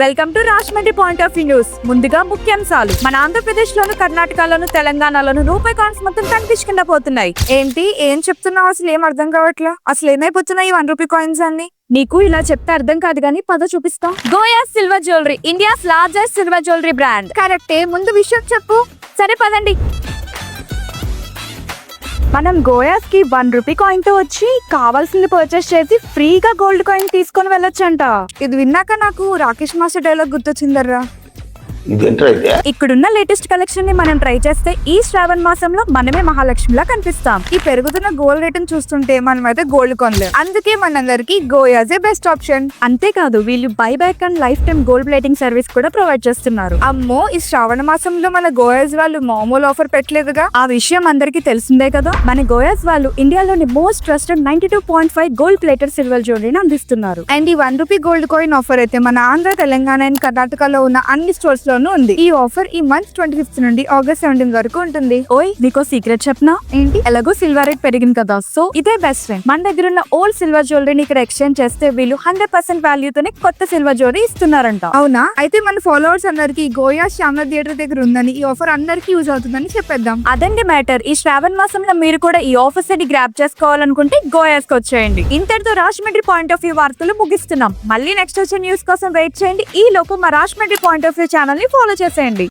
Welcome to Rajahmundry point of view news. ముందుగా ముఖ్యాంశాలు. మన ఆంధ్రప్రదేశ్ లోను, కర్ణాటకలోను, తెలంగాణలోను రూపాయి కాయిన్స్ మొత్తం కనిపించకుండా పోతున్నాయి. ఏంటి ఏం చెప్తున్నావు? అసలు ఏం అర్థం కావట్లా. అసలు ఏమైపోతున్నాయి ఈ 1 రూపీ కాయిన్స్ అన్ని? నీకు ఇలా చెప్తే అర్థం కాదు గానీ పద చూపిస్తా. Goa silver jewellery, India's largest silver jewellery brand. కరెక్టే, ముందు విషయం చెప్పు. సరే పదండి. మనం గోయాస్ కి 1 రూపీ కాయిన్ తో వచ్చి కావాల్సింది పర్చేస్ చేసి ఫ్రీగా గోల్డ్ కాయిన్ తీసుకొని వెళ్ళొచ్చంట. ఇది విన్నాక నాకు రాకేష్ మాస్టర్ డైలాగ్ గుర్తొచ్చిందర్రా. ఇక్కడున్న లేటెస్ట్ కలెక్షన్ ని మనం ట్రై చేస్తే ఈ శ్రావణ మాసంలో మనమే మహాలక్ష్మిలా కనిపిస్తాం. ఈ పెరుగుతున్న గోల్డ్ రేట్ చూస్తుంటే మనమైతే గోల్డ్ కొనలేం. అందుకే మనందరికి గోయాజే బెస్ట్ ఆప్షన్. అంతేకాదు వీళ్ళు buy back and life time gold plating service కూడా ప్రొవైడ్ చేస్తున్నారు. అమ్మో, ఈ శ్రావణ మాసంలో మన గోయాజ్ వాళ్ళు మామూలు ఆఫర్ పెట్టలేదుగా. ఆ విషయం అందరికి తెలిసిందే కదా. మన గోయాజ్ వాళ్ళు ఇండియాలోని most trusted 92.5 gold plated silver జ్యువెలరీని అందిస్తున్నారు. అండ్ ఈ 1 రూపీ గోల్డ్ కాయిన్ ఆఫర్ అయితే మన ఆంధ్ర, తెలంగాణ అండ్ కర్ణాటకలో ఉన్న అన్ని స్టోర్స్ ఉంది. ఈ ఆఫర్ ఈ మంత్ 25th నుండి ఆగస్ట్ 17 వరకు ఉంటుంది. ఓయ్, నీకో సీక్రెట్ చెప్పనా? ఏంటి? ఎలాగో సిల్వర్ రేట్ పెరిగింది కదా, సో ఇదే బెస్ట్ ఫ్రెండ్. మన దగ్గర ఉన్న ఓల్డ్ సిల్వర్ జ్యువెలరీని ఇక్కడ ఎక్స్చేంజ్ చేస్తే వీళ్ళు 100% వాల్యూతోనే కొత్త సిల్వర్ జ్యువెలరీ ఇస్తున్నారంట. అవునా? అయితే మన ఫాలోవర్స్ అందరికి గోయా శ్యామల థియేటర్ దగ్గర ఉందని, ఈ ఆఫర్ అందరికి యూజ్ అవుతుందని చెప్పేద్దాం. అదండి మ్యాటర్. ఈ శ్రావణ మాసంలో మీరు కూడా ఈ ఆఫర్స్ ని గ్రాప్ చేసుకోవాలనుకుంటే గోయాస్ కి వచ్చేయండి. ఇంతటితో రాజమండ్రి పాయింట్ ఆఫ్ వ్యూ వార్తలు ముగిస్తున్నాం. మళ్ళీ నెక్స్ట్ వచ్చే న్యూస్ కోసం వెయిట్ చేయండి. ఈ లోపు మా Rajahmundry point of view channel ని ఫాలో చేసేయండి.